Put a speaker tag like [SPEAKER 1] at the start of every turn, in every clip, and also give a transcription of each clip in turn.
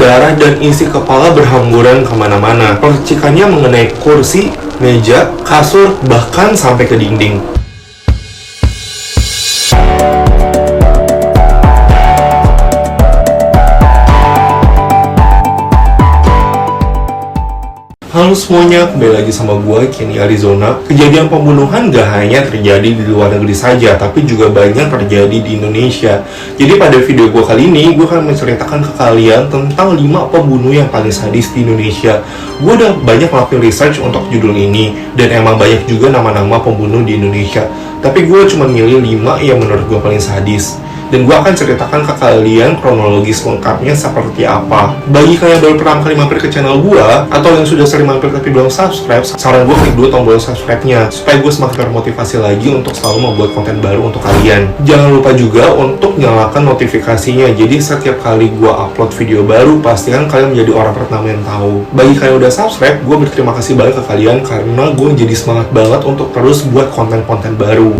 [SPEAKER 1] berdarah dan isi kepala berhamburan kemana-mana. Percikannya mengenai kursi, meja, kasur, bahkan sampai ke dinding. Halo semuanya, kembali lagi sama gue, Kenny Arizona. Kejadian pembunuhan gak hanya terjadi di luar negeri saja, tapi juga banyak terjadi di Indonesia. Jadi pada video gue kali ini, gue akan menceritakan ke kalian tentang 5 pembunuh yang paling sadis di Indonesia. Gue udah banyak ngelakuin research untuk judul ini, dan emang banyak juga nama-nama pembunuh di Indonesia. Tapi gue cuma milih 5 yang menurut gue paling sadis. Dan gue akan ceritakan ke kalian kronologis lengkapnya seperti apa. Bagi kalian yang baru pertama kali mampir ke channel gue, atau yang sudah sering mampir tapi belum subscribe, saran gue klik dulu tombol subscribe-nya, supaya gue semakin termotivasi lagi untuk selalu membuat konten baru untuk kalian. Jangan lupa juga untuk nyalakan notifikasinya, jadi setiap kali gue upload video baru, pastikan kalian menjadi orang pertama yang tahu. Bagi kalian yang udah subscribe, gue berterima kasih banget ke kalian, karena gue jadi semangat banget untuk terus buat konten-konten baru.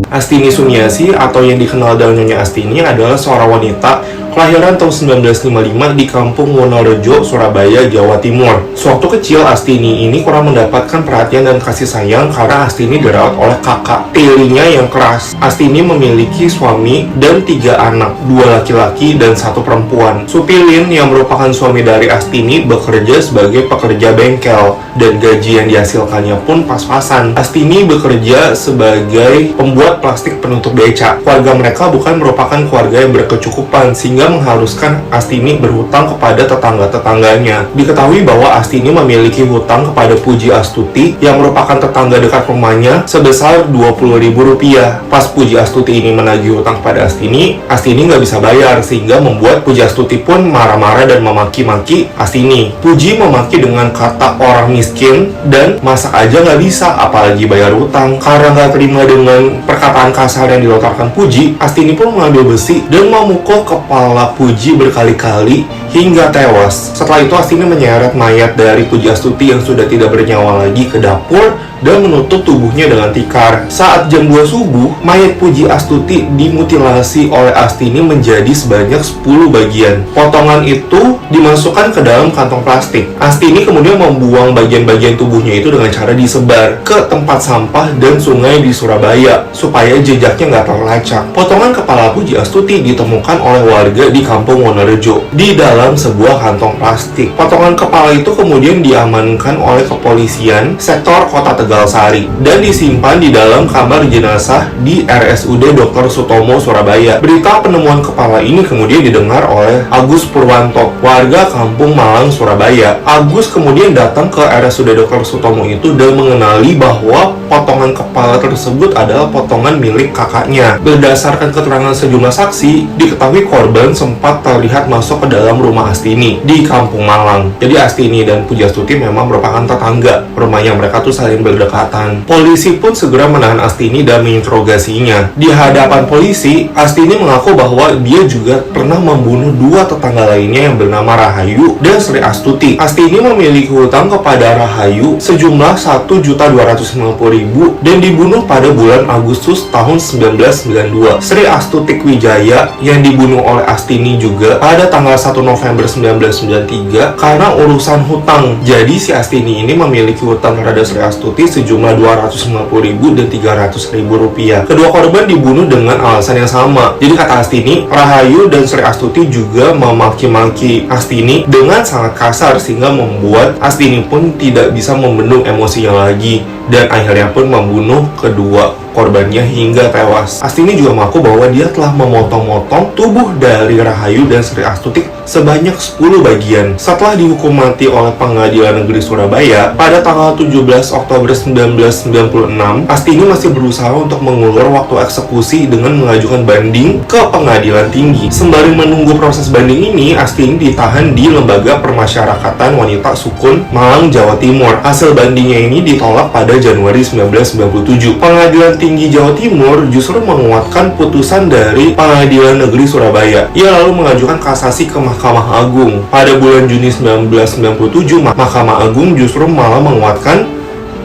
[SPEAKER 1] Astini Suniasi atau yang dikenal dengan Nyonya Astini adalah seorang wanita kelahiran tahun 1955 di Kampung Wonorejo, Surabaya, Jawa Timur. Sewaktu kecil, Astini ini kurang mendapatkan perhatian dan kasih sayang karena Astini dirawat oleh kakak tirinya yang keras. Astini memiliki suami dan 3 anak, 2 laki-laki dan 1 perempuan. Supilin yang merupakan suami dari Astini bekerja sebagai pekerja bengkel dan gaji yang dihasilkannya pun pas-pasan. Astini bekerja sebagai pembuat plastik penutup beca. Keluarga mereka bukan merupakan keluarga yang berkecukupan, sehingga mengharuskan Astini berhutang kepada tetangga-tetangganya. Diketahui bahwa Astini memiliki hutang kepada Puji Astuti yang merupakan tetangga dekat rumahnya sebesar Rp20.000. Pas Puji Astuti ini menagih hutang kepada Astini, Astini nggak bisa bayar, sehingga membuat Puji Astuti pun marah-marah dan memaki-maki Astini. Puji memaki dengan kata orang miskin dan masak aja nggak bisa, apalagi bayar hutang. Karena nggak terima dengan perkataan kasar yang dilontarkan Puji, Astini pun mengambil besi dan memukul kepala Puji berkali-kali hingga tewas. Setelah itu Astini menyeret mayat dari Puji Astuti yang sudah tidak bernyawa lagi ke dapur dan menutup tubuhnya dengan tikar. Saat jam 2 subuh, mayat Puji Astuti dimutilasi oleh Astini menjadi sebanyak 10 bagian. Potongan itu dimasukkan ke dalam kantong plastik. Astini kemudian membuang bagian-bagian tubuhnya itu dengan cara disebar ke tempat sampah dan sungai di Surabaya supaya jejaknya nggak terlacak. Potongan kepala Puji Astuti ditemukan oleh warga di Kampung Wonorejo di dalam sebuah kantong plastik. Potongan kepala itu kemudian diamankan oleh kepolisian sektor Kota Tegalsari dan disimpan di dalam kamar jenazah di RSUD Dr. Sutomo, Surabaya. Berita penemuan kepala ini kemudian didengar oleh Agus Purwanto, warga Kampung Malang, Surabaya. Agus kemudian datang ke RSUD Dr. Sutomo itu dan mengenali bahwa potongan kepala tersebut adalah potongan milik kakaknya. Berdasarkan keterangan sejumlah saksi, diketahui korban sempat terlihat masuk ke dalam rumah Astini di Kampung Malang. Jadi Astini dan Puji Astuti memang merupakan tetangga. Rumahnya mereka tuh saling berdekatan. Polisi pun segera menahan Astini dan menginterogasinya. Di hadapan polisi, Astini mengaku bahwa dia juga pernah membunuh 2 tetangga lainnya yang bernama Rahayu dan Sri Astuti. Astini memiliki hutang kepada Rahayu sejumlah Rp1.250.000 dan dibunuh pada bulan Agustus tahun 1992. Sri Astuti Wijaya yang dibunuh oleh Astini juga pada tanggal 1 November 1993 karena urusan hutang. Jadi si Astini ini memiliki hutang terhadap Sri Astuti sejumlah Rp250.000 dan Rp300.000. Kedua korban dibunuh dengan alasan yang sama. Jadi kata Astini, Rahayu dan Sri Astuti juga memaki-maki Astini dengan sangat kasar sehingga membuat Astini pun tidak bisa membendung emosinya lagi dan akhirnya pun membunuh kedua korbannya hingga tewas. Astini juga mengaku bahwa dia telah memotong-motong tubuh dari Rahayu dan Sri Astuti sebanyak 10 bagian. Setelah dihukum mati oleh Pengadilan Negeri Surabaya pada tanggal 17 Oktober 1996, Astini masih berusaha untuk mengulur waktu eksekusi dengan mengajukan banding ke Pengadilan Tinggi. Sembari menunggu proses banding ini, Astini ditahan di Lembaga Permasyarakatan Wanita Sukun, Malang, Jawa Timur. Hasil bandingnya ini ditolak pada Januari 1997. Pengadilan Tinggi Jawa Timur justru menguatkan putusan dari Pengadilan Negeri Surabaya. Ia lalu mengajukan kasasi ke Mahkamah Agung. Pada bulan Juni 1997, Mahkamah Agung justru malah menguatkan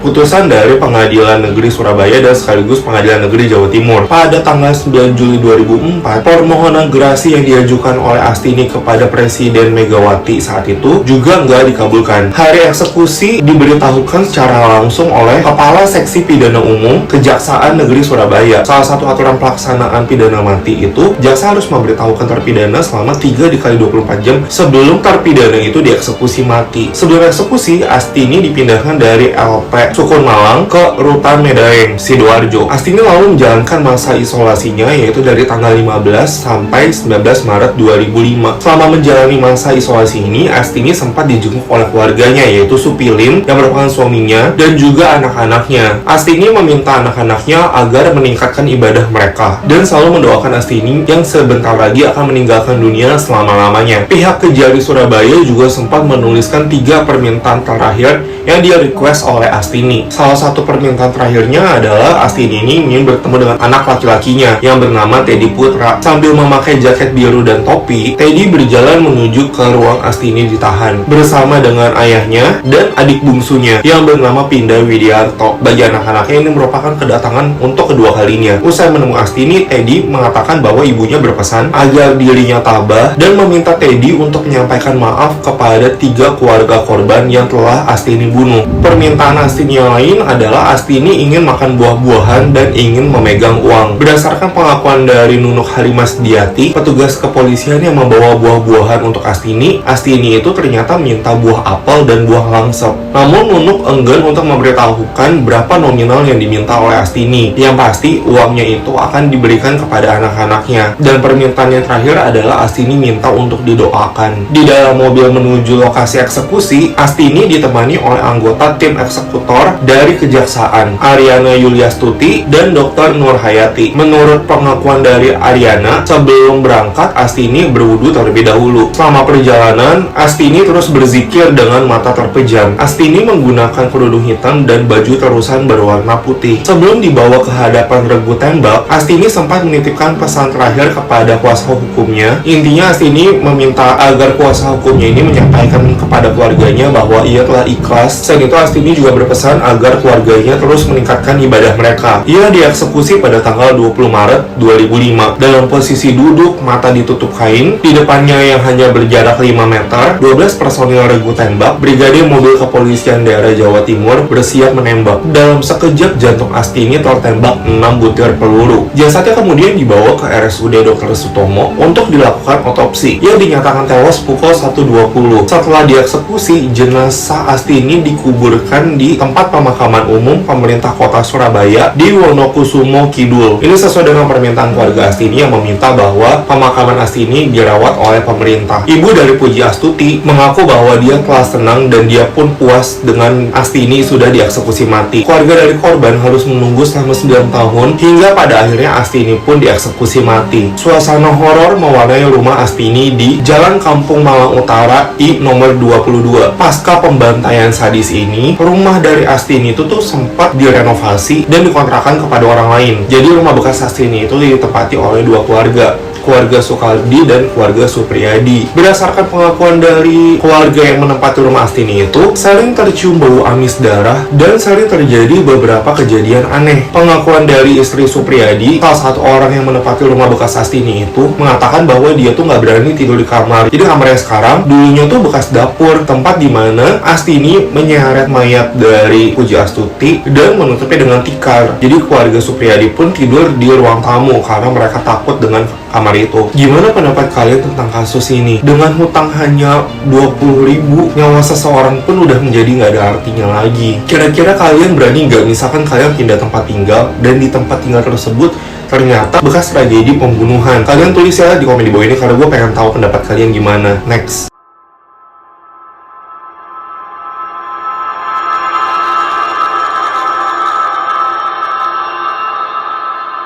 [SPEAKER 1] putusan dari Pengadilan Negeri Surabaya dan sekaligus Pengadilan Negeri Jawa Timur. Pada tanggal 9 Juli 2004, permohonan gerasi yang diajukan oleh Astini kepada Presiden Megawati saat itu juga nggak dikabulkan. Hari eksekusi diberitahukan secara langsung oleh Kepala Seksi Pidana Umum Kejaksaan Negeri Surabaya. Salah satu aturan pelaksanaan pidana mati itu, jaksa harus memberitahukan terpidana selama 3 dikali 24 jam sebelum terpidana itu dieksekusi mati. Sebelum eksekusi, Astini dipindahkan dari LP Sukun Malang ke Rutan Medaeng, Sidoarjo. Astini lalu menjalankan masa isolasinya yaitu dari tanggal 15 sampai 19 Maret 2005. Selama menjalani masa isolasi ini, Astini sempat dijenguk oleh keluarganya yaitu Supilin yang merupakan suaminya dan juga anak-anaknya. Astini meminta anak-anaknya agar meningkatkan ibadah mereka dan selalu mendoakan Astini yang sebentar lagi akan meninggalkan dunia selama-lamanya. Pihak Kejari Surabaya juga sempat menuliskan 3 permintaan terakhir yang dia request oleh Astini. Salah satu permintaan terakhirnya adalah Astini ini ingin bertemu dengan anak laki-lakinya yang bernama Teddy Putra. Sambil memakai jaket biru dan topi, Teddy berjalan menuju ke ruang Astini ditahan bersama dengan ayahnya dan adik bungsunya yang bernama Pinda Widiarto. Bagi anak-anaknya ini merupakan kedatangan untuk kedua kalinya. Usai menemui Astini, Teddy mengatakan bahwa ibunya berpesan agar dirinya tabah dan meminta Teddy untuk menyampaikan maaf kepada 3 keluarga korban yang telah Astini bunuh. Permintaan Astini yang lain adalah Astini ingin makan buah-buahan dan ingin memegang uang. Berdasarkan pengakuan dari Nunuk Halimasdiati, petugas kepolisian yang membawa buah-buahan untuk Astini itu ternyata minta buah apel dan buah langsep. Namun Nunuk enggan untuk memberitahukan berapa nominal yang diminta oleh Astini. Yang pasti uangnya itu akan diberikan kepada anak-anaknya. Dan permintaan yang terakhir adalah Astini minta untuk didoakan. Di dalam mobil menuju lokasi eksekusi, Astini ditemani oleh anggota tim eksekutor dari Kejaksaan, Ariana Yuliastuti dan Dr. Nur Hayati. Menurut pengakuan dari Ariana, sebelum berangkat Astini berwudu terlebih dahulu. Selama perjalanan, Astini terus berzikir dengan mata terpejam. Astini menggunakan kerudung hitam dan baju terusan berwarna putih. Sebelum dibawa ke hadapan regu tembak, Astini sempat menitipkan pesan terakhir kepada kuasa hukumnya. Intinya Astini meminta agar kuasa hukumnya ini menyampaikan kepada keluarganya bahwa ia telah ikhlas. Selain itu, Astini juga berpesan agar keluarganya terus meningkatkan ibadah mereka. Ia dieksekusi pada tanggal 20 Maret 2005 dalam posisi duduk, mata ditutup kain. Di depannya yang hanya berjarak 5 meter, 12 personil regu tembak Brigade Mobil Kepolisian Daerah Jawa Timur bersiap menembak. Dalam sekejap jantung Astini tertembak 6 butir peluru. Jasadnya kemudian dibawa ke RSUD Dr. Sutomo untuk dilakukan otopsi. Ia dinyatakan tewas pukul 1.20. Setelah dieksekusi, jenazah Astini dikuburkan di tempat pemakaman umum pemerintah kota Surabaya di Wonokusumo Kidul. Ini sesuai dengan permintaan keluarga Astini yang meminta bahwa pemakaman Astini dirawat oleh pemerintah. Ibu dari Puji Astuti mengaku bahwa dia telah senang dan dia pun puas dengan Astini sudah dieksekusi mati. Keluarga dari korban harus menunggu selama 9 tahun hingga pada akhirnya Astini pun dieksekusi mati. Suasana horor mewarnai rumah Astini di Jalan Kampung Malang Utara I nomor 22. Pasca pembantaian sadis ini, rumah dari Astini itu tuh sempat direnovasi dan dikontrakan kepada orang lain. Jadi rumah bekas Astini itu ditempati oleh 2 keluarga, keluarga Sukaldi dan keluarga Supriyadi. Berdasarkan pengakuan dari keluarga yang menempati rumah Astini itu, sering tercium bau amis darah dan sering terjadi beberapa kejadian aneh. Pengakuan dari istri Supriyadi, salah satu orang yang menempati rumah bekas Astini itu, mengatakan bahwa dia tuh nggak berani tidur di kamar. Jadi kamarnya sekarang dulunya tuh bekas dapur, tempat di mana Astini menyeret mayat dari Puji Astuti dan menutupnya dengan tikar. Jadi keluarga Supriyadi pun tidur di ruang tamu karena mereka takut dengan kamar itu. Gimana pendapat kalian tentang kasus ini? Dengan hutang hanya 20.000, nyawa seseorang pun udah menjadi nggak ada artinya lagi. Kira-kira kalian berani nggak misalkan kalian pindah tempat tinggal dan di tempat tinggal tersebut ternyata bekas tragedi pembunuhan? Kalian tulis ya di komen di bawah ini karena gue pengen tahu pendapat kalian gimana. Next.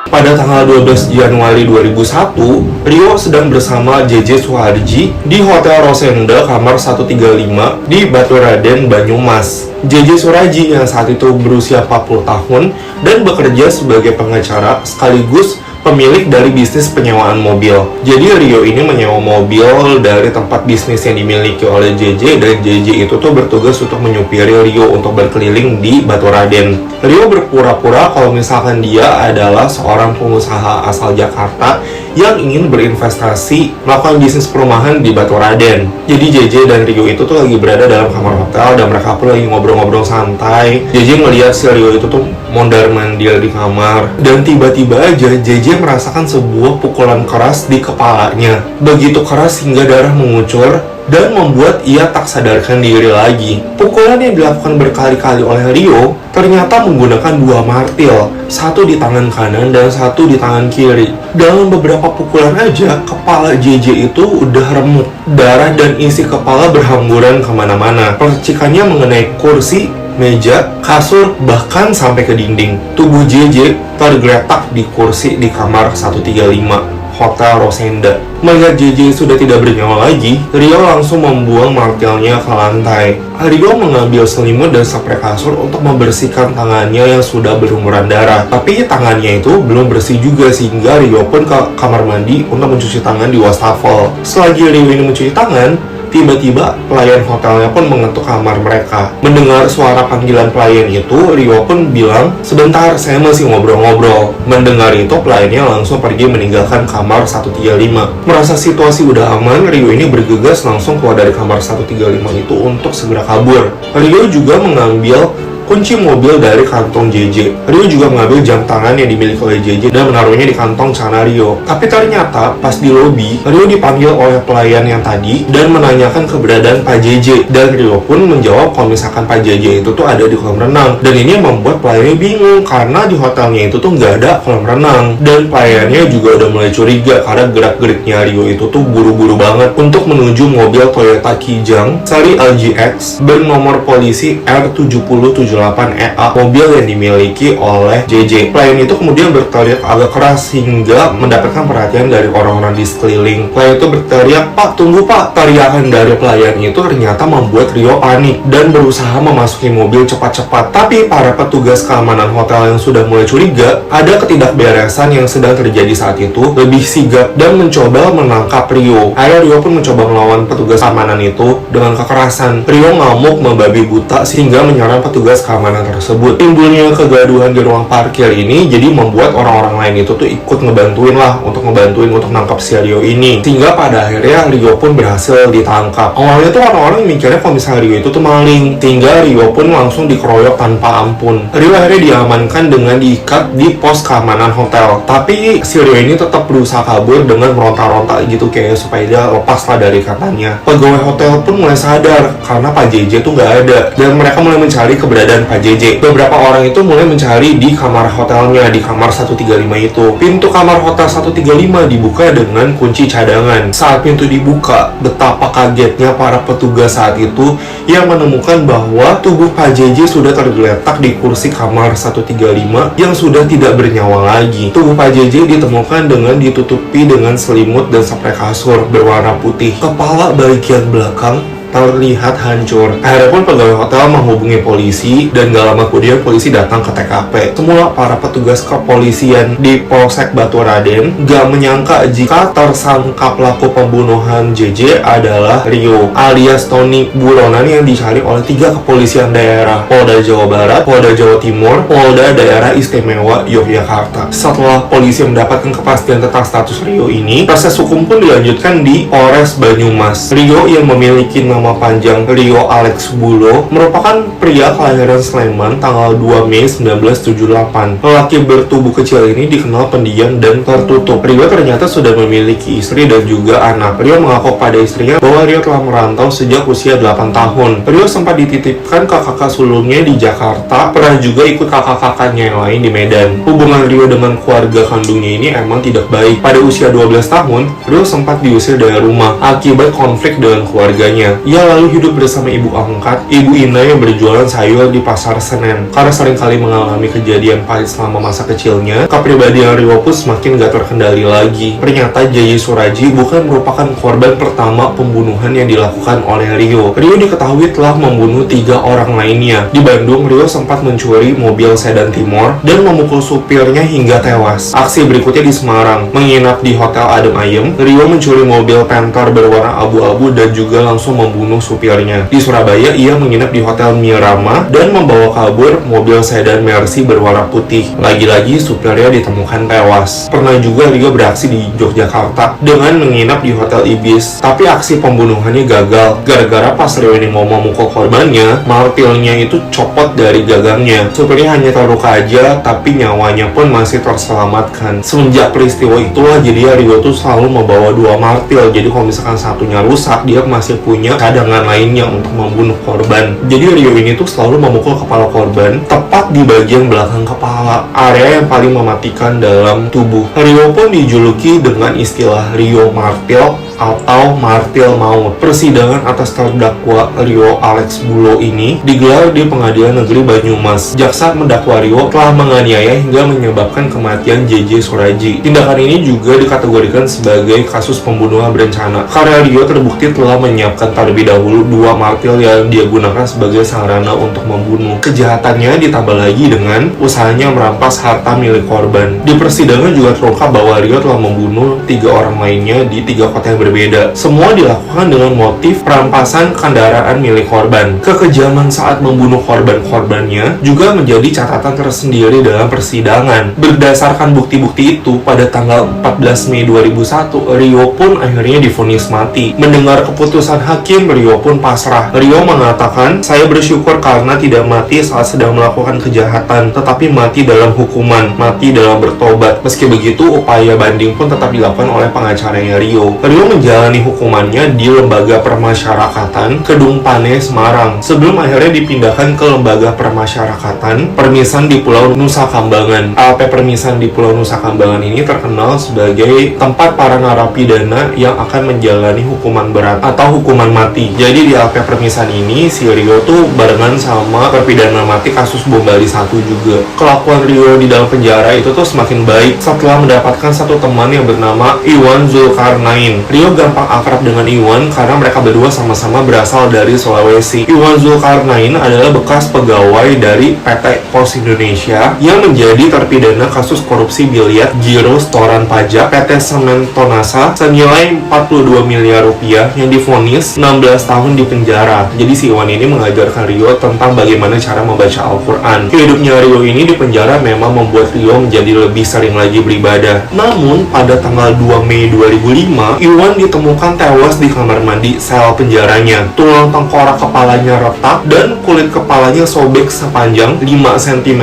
[SPEAKER 1] Pada tanggal 12 Januari 2001, Rio sedang bersama JJ Suharji di Hotel Rosenda kamar 135 di Baturaden, Banyumas. JJ Suharji yang saat itu berusia 40 tahun dan bekerja sebagai pengacara sekaligus pemilik dari bisnis penyewaan mobil. Jadi Rio ini menyewa mobil dari tempat bisnis yang dimiliki oleh JJ, dan JJ itu tuh bertugas untuk menyupiri Rio untuk berkeliling di Baturaden. Rio berpura-pura kalau misalkan dia adalah seorang pengusaha asal Jakarta yang ingin berinvestasi melakukan bisnis perumahan di Baturaden. Jadi JJ dan Rio itu tuh lagi berada dalam kamar hotel dan mereka pun lagi ngobrol-ngobrol santai. JJ ngeliat si Rio itu tuh mondar-mandir di kamar, dan tiba-tiba aja JJ merasakan sebuah pukulan keras di kepalanya. Begitu keras hingga darah mengucur dan membuat ia tak sadarkan diri lagi. Pukulan yang dilakukan berkali-kali oleh Rio ternyata menggunakan 2 martil, satu di tangan kanan dan satu di tangan kiri. Dalam beberapa pukulan aja, kepala JJ itu udah remuk. Darah dan isi kepala berhamburan kemana-mana. Percikannya mengenai kursi, meja, kasur, bahkan sampai ke dinding. Tubuh JJ tergeletak di kursi di kamar 135 Hotel Rosenda. Melihat JJ sudah tidak bernyawa lagi, Rio langsung membuang martilnya ke lantai. Rio mengambil selimut dan spray kasur untuk membersihkan tangannya yang sudah berlumuran darah. Tapi tangannya itu belum bersih juga, sehingga Rio pun ke kamar mandi untuk mencuci tangan di wastafel. Selagi Rio ini mencuci tangan, tiba-tiba pelayan hotelnya pun mengetuk kamar mereka. Mendengar suara panggilan pelayan itu, Rio pun bilang, "Sebentar, saya masih ngobrol-ngobrol." Mendengar itu, pelayannya langsung pergi meninggalkan kamar 135. Merasa situasi udah aman, Rio ini bergegas langsung keluar dari kamar 135 itu untuk segera kabur. Rio juga mengambil kunci mobil dari kantong JJ. Rio juga mengambil jam tangan yang dimiliki oleh JJ dan menaruhnya di kantong celana Rio. Tapi ternyata pas di lobi, Rio dipanggil oleh pelayan yang tadi dan menanyakan keberadaan Pak JJ. Dan Rio pun menjawab kalau misalkan Pak JJ itu tuh ada di kolam renang. Dan ini membuat pelayannya bingung karena di hotelnya itu tuh nggak ada kolam renang. Dan pelayannya juga udah mulai curiga karena gerak-geriknya Rio itu tuh buru-buru banget untuk menuju mobil Toyota Kijang seri LGX bernomor polisi R7078 EA, mobil yang dimiliki oleh JJ. Pelayan itu kemudian berteriak agak keras hingga mendapatkan perhatian dari orang-orang di sekeliling. Pelayan itu berteriak, "Pak, tunggu Pak!" Teriakan dari pelayan itu ternyata membuat Rio panik dan berusaha memasuki mobil cepat-cepat. Tapi para petugas keamanan hotel yang sudah mulai curiga ada ketidakberesan yang sedang terjadi saat itu, lebih sigap dan mencoba menangkap Rio. Akhirnya Rio pun mencoba melawan petugas keamanan itu dengan kekerasan. Rio ngamuk membabi buta sehingga menyerang petugas keamanan tersebut. Timbulnya kegaduhan di ruang parkir ini jadi membuat orang-orang lain itu tuh ikut ngebantuin untuk nangkap si Rio ini, sehingga pada akhirnya Rio pun berhasil ditangkap. Awalnya tuh orang-orang mikirnya kalau misalnya Rio itu tuh maling, sehingga Rio pun langsung dikeroyok tanpa ampun. Rio akhirnya diamankan dengan diikat di pos keamanan hotel. Tapi si Rio ini tetap berusaha kabur dengan meronta-ronta gitu kayak supaya dia lepas lah dari ikatan. Pegawai hotel pun mulai sadar karena Pak JJ tuh nggak ada, dan mereka mulai mencari keberadaan Pak JJ. Beberapa orang itu mulai mencari di kamar hotelnya, di kamar 135 itu. Pintu kamar hotel 135 dibuka dengan kunci cadangan. Saat pintu dibuka, betapa kagetnya para petugas saat itu yang menemukan bahwa tubuh Pak JJ sudah tergeletak di kursi kamar 135 yang sudah tidak bernyawa lagi. Tubuh Pak JJ ditemukan dengan ditutupi dengan selimut dan spray kasur berwarna putih. Kepala bagian belakang terlihat hancur. Akhirnya pun pegawai hotel menghubungi polisi dan gak lama kemudian polisi datang ke TKP. Semula para petugas kepolisian di Polsek Baturaden gak menyangka jika tersangka pelaku pembunuhan JJ adalah Rio alias Tony Buronan yang dicari oleh 3 kepolisian daerah: Polda Jawa Barat, Polda Jawa Timur, Polda Daerah Istimewa Yogyakarta. Setelah polisi mendapatkan kepastian tentang status Rio ini, proses hukum pun dilanjutkan di Polres Banyumas. Rio yang memiliki nama panjang Rio Alex Bulo merupakan pria kelahiran Sleman tanggal 2 Mei 1978. Lelaki bertubuh kecil ini dikenal pendiam dan tertutup. Rio ternyata sudah memiliki istri dan juga anak. Rio mengaku pada istrinya bahwa Rio telah merantau sejak usia 8 tahun. Rio sempat dititipkan ke kakak sulungnya di Jakarta, pernah juga ikut kakak-kakaknya yang lain di Medan. Hubungan Rio dengan keluarga kandungnya ini emang tidak baik. Pada usia 12 tahun, Rio sempat diusir dari rumah akibat konflik dengan keluarganya. Ia lalu hidup bersama ibu angkat, Ibu Ina yang berjualan sayur di pasar Senen. Karena seringkali mengalami kejadian pahit selama masa kecilnya, kepribadian Rio pun semakin gak terkendali lagi. Ternyata JJ Suraji bukan merupakan korban pertama pembunuhan yang dilakukan oleh Rio. Rio diketahui telah membunuh 3 orang lainnya. Di Bandung, Rio sempat mencuri mobil sedan Timor dan memukul supirnya hingga tewas. Aksi berikutnya di Semarang, menginap di Hotel Adem Ayem, Rio mencuri mobil Panther berwarna abu-abu dan juga langsung membunuh supirnya. Di Surabaya, ia menginap di Hotel Mirama dan membawa kabur mobil sedan Mercy berwarna putih. Lagi-lagi supirnya ditemukan tewas. Pernah juga Rio beraksi di Yogyakarta dengan menginap di Hotel Ibis, tapi aksi pembunuhannya gagal gara-gara pas Rio ini mau memukul korbannya, martilnya itu copot dari gagangnya. Supirnya hanya terluka aja, tapi nyawanya pun masih terselamatkan. Semenjak peristiwa itulah jadi Rio tuh selalu membawa 2 martil. Jadi kalau misalkan satunya rusak, dia masih punya cadangan lainnya untuk membunuh korban. Jadi Rio ini tuh selalu memukul kepala korban tepat di bagian belakang kepala, area yang paling mematikan dalam tubuh. Rio pun dijuluki dengan istilah Rio Martil atau martil maut. Persidangan atas terdakwa Rio Alex Bulo ini digelar di Pengadilan Negeri Banyumas. Jaksa mendakwa Rio telah menganiaya hingga menyebabkan kematian JJ Suraji. Tindakan ini juga dikategorikan sebagai kasus pembunuhan berencana karena Rio terbukti telah menyiapkan terlebih dahulu 2 martil yang dia gunakan sebagai sarana untuk membunuh. Kejahatannya ditambah lagi dengan usahanya merampas harta milik korban. Di persidangan juga terungkap bahwa Rio telah membunuh 3 orang lainnya di 3 kota yang berbeda. Semua dilakukan dengan motif perampasan kendaraan milik korban. Kekejaman saat membunuh korban-korbannya juga menjadi catatan tersendiri dalam persidangan. Berdasarkan bukti-bukti itu, pada tanggal 14 Mei 2001, Rio pun akhirnya divonis mati. Mendengar keputusan hakim, Rio pun pasrah. Rio mengatakan, "Saya bersyukur karena tidak mati saat sedang melakukan kejahatan, tetapi mati dalam hukuman, mati dalam bertobat." Meski begitu, upaya banding pun tetap dilakukan oleh pengacaranya Rio. Rio menjalani hukumannya di Lembaga Permasyarakatan Kedung Pane, Semarang, sebelum akhirnya dipindahkan ke Lembaga Permasyarakatan Permisan di Pulau Nusa Kambangan. LP Permisan di Pulau Nusa Kambangan ini terkenal sebagai tempat para narapidana yang akan menjalani hukuman berat atau hukuman mati. Jadi di LP Permisan ini, si Rio tuh barengan sama terpidana mati kasus bom Bali 1 juga. Kelakuan Rio di dalam penjara itu tuh semakin baik setelah mendapatkan satu teman yang bernama Iwan Zulkarnain. Rio gampang akrab dengan Iwan karena mereka berdua sama-sama berasal dari Sulawesi. Iwan Zulkarnain adalah bekas pegawai dari PT Pos Indonesia yang menjadi terpidana kasus korupsi biliar giro setoran pajak PT Semen Tonasa senilai 42 miliar rupiah yang divonis 16 tahun di penjara. Jadi si Iwan ini mengajarkan Rio tentang bagaimana cara membaca Al-Quran. Hidupnya Rio ini di penjara memang membuat Rio menjadi lebih sering lagi beribadah. Namun pada tanggal 2 Mei 2005, Iwan ditemukan tewas di kamar mandi sel penjaranya. Tulang tengkorak kepalanya retak dan kulit kepalanya sobek sepanjang 5 cm,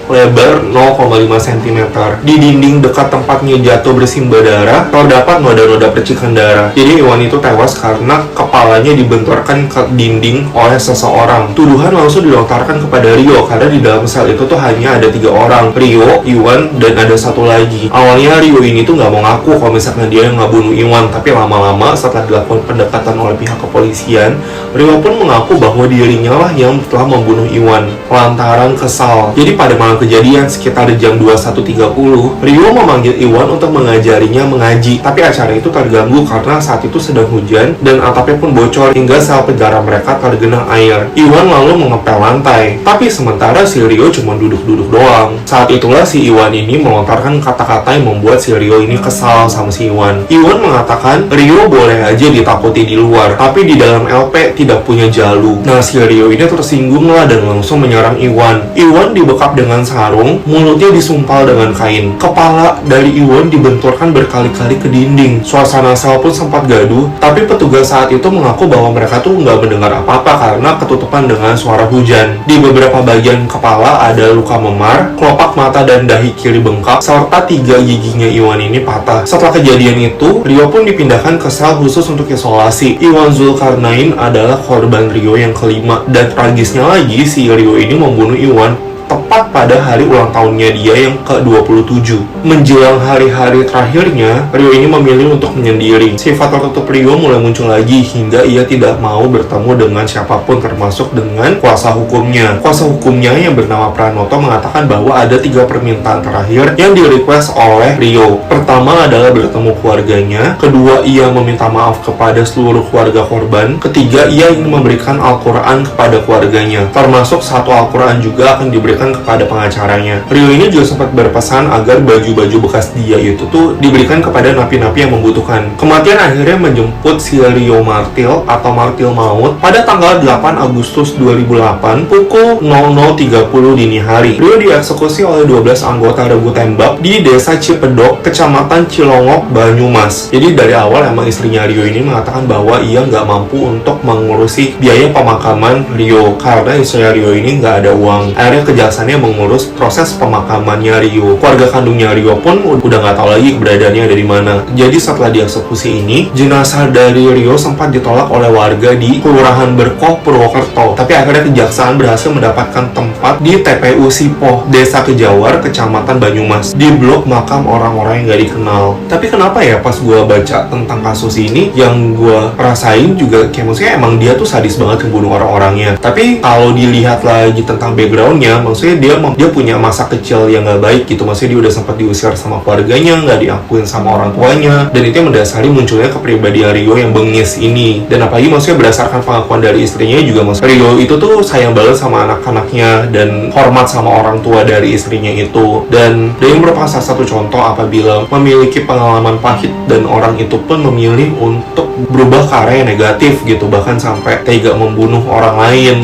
[SPEAKER 1] lebar 0,5 cm. Di dinding dekat tempatnya jatuh bersimbah darah, terdapat noda-noda percikan darah. Jadi Iwan itu tewas karena kepalanya dibenturkan ke dinding oleh seseorang. Tuduhan langsung dilontarkan kepada Rio karena di dalam sel itu tuh hanya ada 3 orang, Rio, Iwan, dan ada satu lagi. Awalnya Rio ini tuh nggak mau ngaku kalau misalkan dia yang ngebunuh Iwan, tapi lama-lama setelah dilakukan pendekatan oleh pihak kepolisian, Rio pun mengaku bahwa dirinya lah yang telah membunuh Iwan lantaran kesal. Jadi pada malam kejadian sekitar jam 21.30, Rio memanggil Iwan untuk mengajarinya mengaji, tapi acara itu terganggu karena saat itu sedang hujan dan atapnya pun bocor hingga sel penjara mereka tergenang air. Iwan lalu mengepel lantai, tapi sementara si Rio cuma duduk-duduk doang. Saat itulah si Iwan ini melontarkan kata-kata yang membuat si Rio ini kesal sama si Iwan. Iwan mengatakan Rio boleh aja ditakuti di luar, tapi di dalam LP tidak punya jalu. Nah, si Rio ini tersinggung lah dan langsung menyerang Iwan. Iwan dibekap dengan sarung, mulutnya disumpal dengan kain. Kepala dari Iwan dibenturkan berkali-kali ke dinding. Suasana sel pun sempat gaduh, tapi petugas saat itu mengaku bahwa mereka tuh nggak mendengar apa-apa karena ketutupan dengan suara hujan. Di beberapa bagian kepala ada luka memar, kelopak mata dan dahi kiri bengkak, serta 3 giginya Iwan ini patah. Setelah kejadian itu, Rio pun dipindahkan ke sel khusus untuk isolasi. Iwan Zulkarnain adalah korban Rio yang kelima, dan tragisnya lagi si Rio ini membunuh Iwan tepat pada hari ulang tahunnya dia yang ke-27. Menjelang hari-hari terakhirnya, Rio ini memilih untuk menyendiri. Sifat tertutup Rio mulai muncul lagi hingga ia tidak mau bertemu dengan siapapun, termasuk dengan kuasa hukumnya. Kuasa hukumnya yang bernama Pranoto mengatakan bahwa ada 3 permintaan terakhir yang di-request oleh Rio. Pertama adalah bertemu keluarganya, kedua ia meminta maaf kepada seluruh keluarga korban, ketiga ia ingin memberikan Al-Quran kepada keluarganya, termasuk satu Al-Quran juga akan diberikan kepada pengacaranya. Rio ini juga sempat berpesan agar baju-baju bekas dia itu tuh diberikan kepada napi-napi yang membutuhkan. Kematian akhirnya menjemput si Rio Martil atau Martil Maut pada tanggal 8 Agustus 2008 pukul 00.30 dini hari. Rio dieksekusi oleh 12 anggota regu tembak di desa Cipedok, kecamatan Cilongok, Banyumas. Jadi dari awal emang istrinya Rio ini mengatakan bahwa ia nggak mampu untuk mengurusi biaya pemakaman Rio karena istrinya Rio ini nggak ada uang. Akhirnya kejaksanaannya mengurus proses pemakamannya Rio. Keluarga kandungnya Rio pun udah nggak tahu lagi keberadaannya ada di mana. Jadi setelah dieksekusi ini, jenazah dari Rio sempat ditolak oleh warga di Kelurahan Berkoh, Purwokerto. Tapi akhirnya kejaksaan berhasil mendapatkan tempat di TPU Sipoh, Desa Kejawar, Kecamatan Banyumas, di blok makam orang-orang yang nggak dikenal. Tapi kenapa ya pas gue baca tentang kasus ini, yang gue rasain juga kayak maksudnya emang dia tuh sadis banget membunuh orang-orangnya. Tapi kalau dilihat lagi tentang backgroundnya, maksudnya dia punya masa kecil yang nggak baik gitu. Maksudnya dia udah sempat diusir sama keluarganya, nggak diakuin sama orang tuanya, dan itu yang mendasari munculnya kepribadian Rio yang bengis ini. Dan apalagi maksudnya berdasarkan pengakuan dari istrinya juga, maksudnya Rio itu tuh sayang banget sama anak-anaknya dan hormat sama orang tua dari istrinya itu. Dan dia merupakan salah satu contoh apabila memiliki pengalaman pahit dan orang itu pun memilih untuk berubah ke arah yang negatif gitu, bahkan sampai tega membunuh orang lain.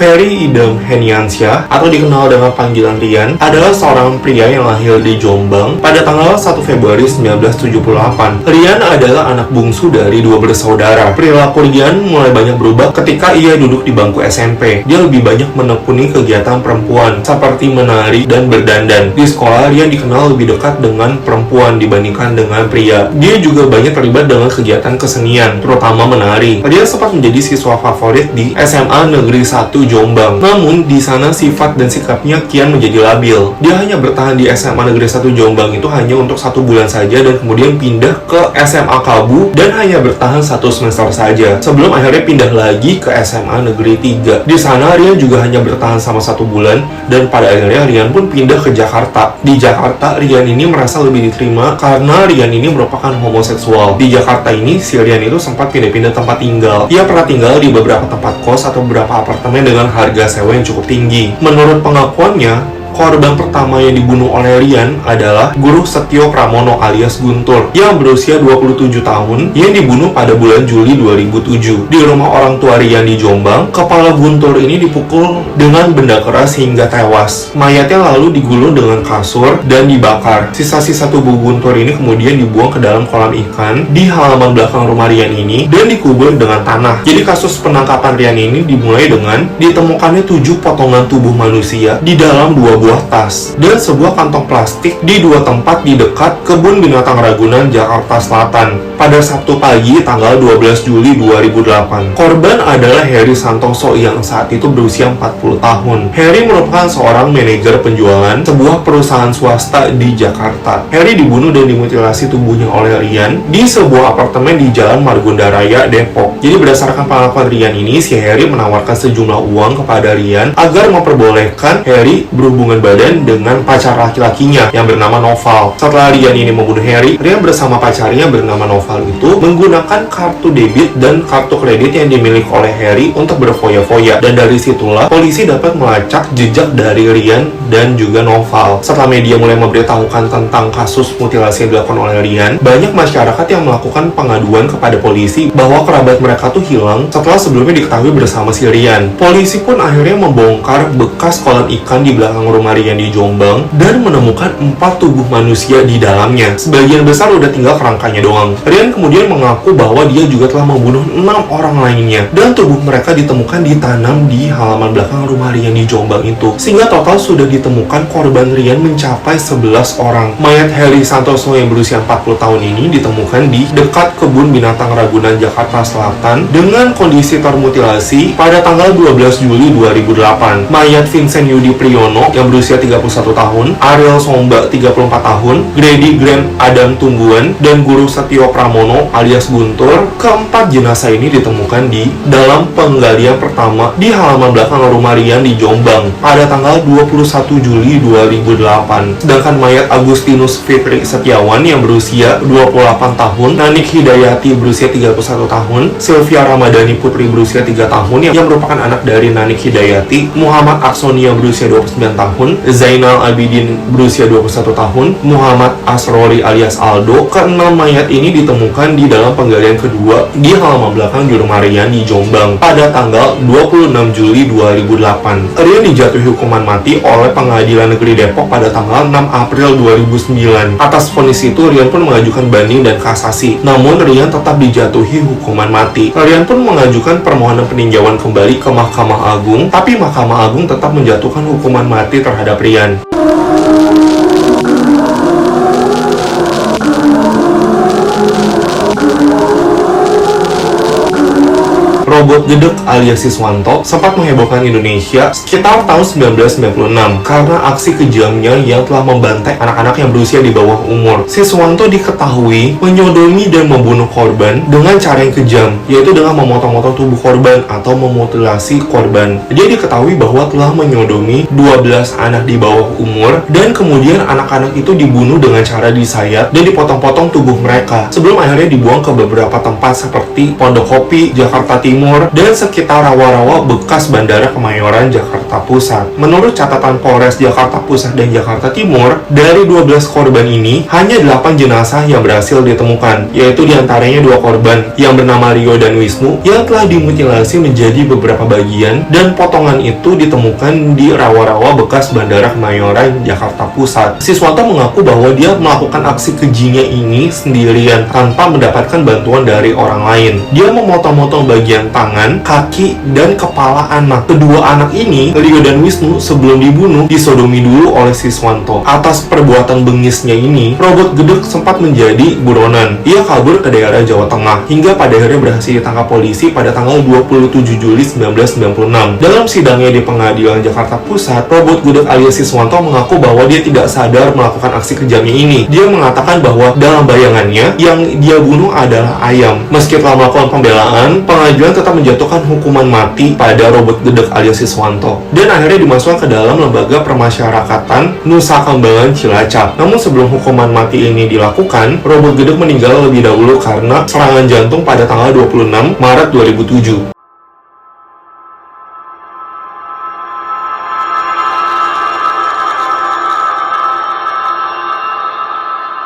[SPEAKER 1] Ferry Idam Heniansyah atau dikenal dengan panggilan Rian adalah seorang pria yang lahir di Jombang pada tanggal 1 Februari 1978. Rian adalah anak bungsu dari 2 bersaudara. Perilaku Rian mulai banyak berubah ketika ia duduk di bangku SMP. Dia lebih banyak menekuni kegiatan perempuan seperti menari dan berdandan. Di sekolah, Rian dikenal lebih dekat dengan perempuan dibandingkan dengan pria. Dia juga banyak terlibat dengan kegiatan kesenian, terutama menari. Dia sempat menjadi siswa favorit di SMA Negeri 1 Jombang. Namun, di sana sifat dan sikapnya kian menjadi labil. Dia hanya bertahan di SMA Negeri 1 Jombang itu hanya untuk 1 bulan saja dan kemudian pindah ke SMA Kabu dan hanya bertahan 1 semester saja. Sebelum akhirnya pindah lagi ke SMA Negeri 3. Di sana, Rian juga hanya bertahan sama 1 bulan dan pada akhirnya Rian pun pindah ke Jakarta. Di Jakarta, Rian ini merasa lebih diterima karena Rian ini merupakan homoseksual. Di Jakarta ini, si Rian itu sempat pindah-pindah tempat tinggal. Ia pernah tinggal di beberapa tempat kos atau beberapa apartemen dengan harga sewa yang cukup tinggi. Menurut pengakuannya, korban pertama yang dibunuh oleh Rian adalah Guru Setio Pramono alias Guntur yang berusia 27 tahun yang dibunuh pada bulan Juli 2007. Di rumah orang tua Rian di Jombang, kepala Guntur ini dipukul dengan benda keras hingga tewas. Mayatnya lalu digulung dengan kasur dan dibakar. Sisa-sisa tubuh Guntur ini kemudian dibuang ke dalam kolam ikan di halaman belakang rumah Rian ini dan dikubur dengan tanah. Jadi kasus penangkapan Rian ini dimulai dengan ditemukannya 7 potongan tubuh manusia di dalam 2 buah tas dan sebuah kantong plastik di 2 tempat di dekat Kebun Binatang Ragunan, Jakarta Selatan pada Sabtu pagi tanggal 12 Juli 2008. Korban adalah Heri Santoso yang saat itu berusia 40 tahun. Heri merupakan seorang manajer penjualan sebuah perusahaan swasta di Jakarta. Heri dibunuh dan dimutilasi tubuhnya oleh Rian di sebuah apartemen di Jalan Margonda Raya, Depok. Jadi berdasarkan pengakuan Rian ini, si Heri menawarkan sejumlah uang kepada Rian agar memperbolehkan Heri berhubungan badan dengan pacar laki-lakinya yang bernama Noval. Setelah Rian ini membunuh Heri, Rian bersama pacarnya bernama Noval itu menggunakan kartu debit dan kartu kredit yang dimiliki oleh Heri untuk berfoya-foya. Dan dari situlah polisi dapat melacak jejak dari Rian dan juga Noval. Setelah media mulai memberitahukan tentang kasus mutilasi yang dilakukan oleh Rian, banyak masyarakat yang melakukan pengaduan kepada polisi bahwa kerabat mereka tuh hilang setelah sebelumnya diketahui bersama si Rian. Polisi pun akhirnya membongkar bekas kolam ikan di belakang rumah rumah Rian di Jombang dan menemukan 4 tubuh manusia di dalamnya. Sebagian besar udah tinggal kerangkanya doang. Rian kemudian mengaku bahwa dia juga telah membunuh 6 orang lainnya dan tubuh mereka ditemukan ditanam di halaman belakang rumah Rian di Jombang itu. Sehingga total sudah ditemukan korban Rian mencapai 11 orang. Mayat Heri Santoso yang berusia 40 tahun ini ditemukan di dekat kebun binatang Ragunan, Jakarta Selatan dengan kondisi termutilasi pada tanggal 12 Juli 2008. Mayat Vincent Yudi Priyono yang berusia 31 tahun, Ariel Somba 34 tahun, Grady Grant Adam Tumbuhan, dan Guru Setio Pramono alias Guntur. Keempat jenazah ini ditemukan di dalam penggalian pertama di halaman belakang rumah Rian di Jombang pada tanggal 21 Juli 2008. Sedangkan mayat Agustinus Fitri Setiawan yang berusia 28 tahun, Nanik Hidayati berusia 31 tahun, Sylvia Ramadhani Putri berusia 3 tahun yang merupakan anak dari Nanik Hidayati, Muhammad Aksonia berusia 29 tahun, Zainal Abidin berusia 21 tahun, Muhammad Asrori alias Aldo. Keenam mayat ini ditemukan di dalam penggalian kedua di halaman belakang di rumah Rian di Jombang pada tanggal 26 Juli 2008. Rian dijatuhi hukuman mati oleh Pengadilan Negeri Depok pada tanggal 6 April 2009. Atas vonis itu, Rian pun mengajukan banding dan kasasi. Namun, Rian tetap dijatuhi hukuman mati. Rian pun mengajukan permohonan peninjauan kembali ke Mahkamah Agung, tapi Mahkamah Agung tetap menjatuhkan hukuman mati terhadap Rian. Robot gedek alias Siswanto sempat menghebohkan Indonesia sekitar tahun 1996 karena aksi kejamnya yang telah membantai anak-anak yang berusia di bawah umur. Siswanto diketahui menyodomi dan membunuh korban dengan cara yang kejam, yaitu dengan memotong-motong tubuh korban atau memutilasi korban. Dia diketahui bahwa telah menyodomi 12 anak di bawah umur dan kemudian anak-anak itu dibunuh dengan cara disayat dan dipotong-potong tubuh mereka sebelum akhirnya dibuang ke beberapa tempat seperti Pondok Kopi, Jakarta Timur, dan sekitar rawa-rawa bekas Bandara Kemayoran, Jakarta Pusat. Menurut catatan Polres Jakarta Pusat dan Jakarta Timur, dari 12 korban ini, hanya 8 jenazah yang berhasil ditemukan, yaitu diantaranya 2 korban yang bernama Rio dan Wisnu yang telah dimutilasi menjadi beberapa bagian, dan potongan itu ditemukan di rawa-rawa bekas Bandara Kemayoran, Jakarta Pusat. Siswanto mengaku bahwa dia melakukan aksi kejinya ini sendirian tanpa mendapatkan bantuan dari orang lain. Dia memotong-motong bagian tangan, kaki, dan kepala anak. Kedua anak ini, Rio dan Wisnu, sebelum dibunuh, disodomi dulu oleh Siswanto. Atas perbuatan bengisnya ini, robot gedek sempat menjadi buronan. Ia kabur ke daerah Jawa Tengah, hingga pada akhirnya berhasil ditangkap polisi pada tanggal 27 Juli 1996. Dalam sidangnya di Pengadilan Jakarta Pusat, robot gedek alias Siswanto mengaku bahwa dia tidak sadar melakukan aksi kejamnya ini. Dia mengatakan bahwa dalam bayangannya, yang dia bunuh adalah ayam. Meski telah melakukan pembelaan, pengadilan tetap menjatuhkan hukuman mati pada robot gedek alias Siswanto dan akhirnya dimasukkan ke dalam lembaga permasyarakatan Nusa Kambangan Cilacap. Namun sebelum hukuman mati ini dilakukan, robot gedek meninggal lebih dahulu karena serangan jantung pada tanggal 26 Maret 2007.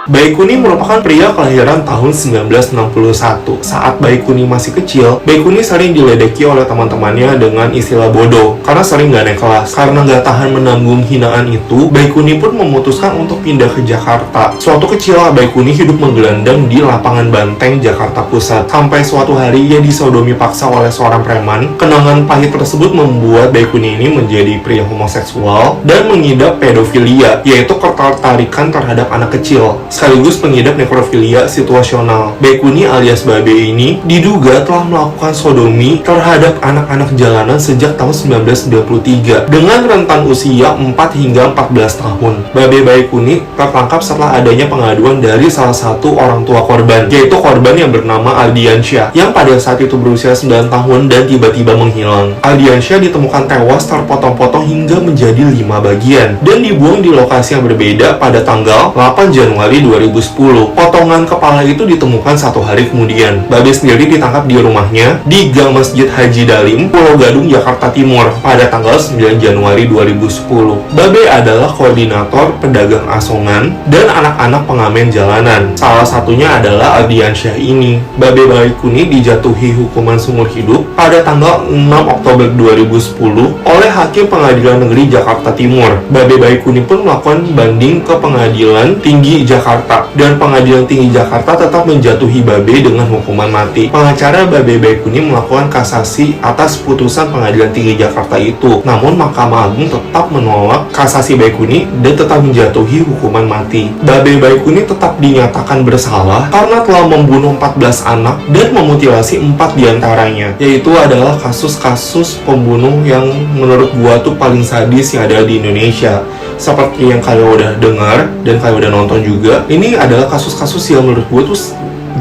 [SPEAKER 1] Baikuni merupakan pria kelahiran tahun 1961. Saat Baikuni masih kecil, Baikuni sering diledeki oleh teman-temannya dengan istilah bodoh karena sering gak naik kelas. Karena gak tahan menanggung hinaan itu, Baikuni pun memutuskan untuk pindah ke Jakarta. Suatu ketika Baikuni hidup menggelandang di lapangan Banteng, Jakarta Pusat. Sampai suatu hari ia disodomi paksa oleh seorang preman. Kenangan pahit tersebut membuat Baikuni ini menjadi pria homoseksual dan mengidap pedofilia, yaitu ketertarikan terhadap anak kecil, sekaligus pengidap nekrofilia situasional. Baikuni alias Babe ini diduga telah melakukan sodomi terhadap anak-anak jalanan sejak tahun 1993 dengan rentan usia 4 hingga 14 tahun. Babe Baikuni tertangkap setelah adanya pengaduan dari salah satu orang tua korban, yaitu korban yang bernama Aldiansyah yang pada saat itu berusia 9 tahun dan tiba-tiba menghilang. Aldiansyah ditemukan tewas terpotong-potong hingga menjadi 5 bagian dan dibuang di lokasi yang berbeda pada tanggal 8 Januari 2010. Potongan kepala itu ditemukan 1 hari kemudian. Babe sendiri ditangkap di rumahnya di Gang Masjid Haji Dalim, Pulau Gadung, Jakarta Timur pada tanggal 9 Januari 2010. Babe adalah koordinator pedagang asongan dan anak-anak pengamen jalanan. Salah satunya adalah Ardiansyah ini. Babe Baikuni dijatuhi hukuman seumur hidup pada tanggal 6 Oktober 2010 oleh Hakim Pengadilan Negeri Jakarta Timur. Babe Baikuni pun melakukan banding ke Pengadilan Tinggi Jakarta, dan Pengadilan Tinggi Jakarta tetap menjatuhi Babe dengan hukuman mati. Pengacara Babe Baikuni melakukan kasasi atas putusan Pengadilan Tinggi Jakarta itu, namun Mahkamah Agung tetap menolak kasasi Baikuni dan tetap menjatuhi hukuman mati. Babe Baikuni tetap dinyatakan bersalah karena telah membunuh 14 anak dan memutilasi 4 diantaranya, yaitu adalah kasus-kasus pembunuh yang menurut gua tuh paling sadis yang ada di Indonesia. Seperti yang kalian udah dengar dan kalian udah nonton juga, ini adalah kasus-kasus yang menurut gua tuh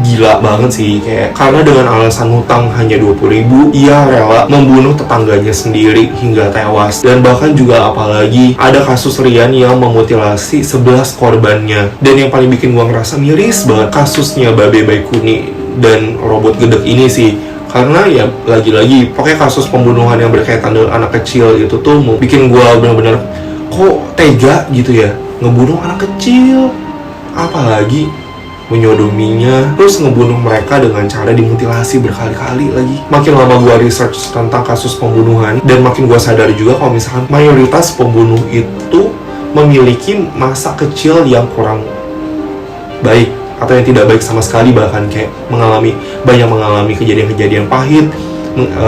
[SPEAKER 1] gila banget sih. Kayak karena dengan alasan hutang hanya 20.000, ia rela membunuh tetangganya sendiri hingga tewas. Dan bahkan juga apalagi ada kasus Rian yang memutilasi 11 korbannya. Dan yang paling bikin gua ngerasa miris banget kasusnya Babe Baikuni dan robot gedek ini sih. Karena ya lagi-lagi pokoknya kasus pembunuhan yang berkaitan dengan anak kecil itu tuh mau bikin gua bener-bener kok tega gitu ya, ngebunuh anak kecil, apalagi menyodominya, terus ngebunuh mereka dengan cara dimutilasi berkali-kali lagi. Makin lama gua research tentang kasus pembunuhan, dan makin gua sadar juga kalau misalkan mayoritas pembunuh itu memiliki masa kecil yang kurang baik atau yang tidak baik sama sekali, bahkan kayak banyak mengalami kejadian-kejadian pahit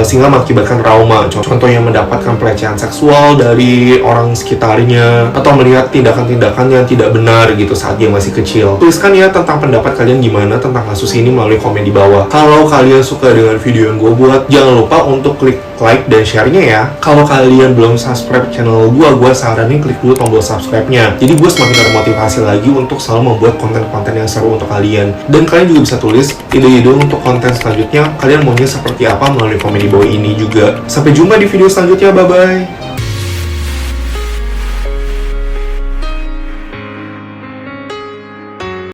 [SPEAKER 1] sehingga mengakibatkan trauma. Contohnya mendapatkan pelecehan seksual dari orang sekitarnya atau melihat tindakan-tindakan yang tidak benar gitu saat dia masih kecil. Tuliskan ya tentang pendapat kalian gimana tentang kasus ini melalui komen di bawah. Kalau kalian suka dengan video yang gue buat, jangan lupa untuk klik like dan share-nya ya. Kalau kalian belum subscribe channel gue saranin klik dulu tombol subscribe-nya. Jadi gue semakin termotivasi lagi untuk selalu membuat konten-konten yang seru untuk kalian. Dan kalian juga bisa tulis ide-ide untuk konten selanjutnya, kalian maunya seperti apa melalui komen di bawah ini juga. Sampai jumpa di video selanjutnya, bye-bye!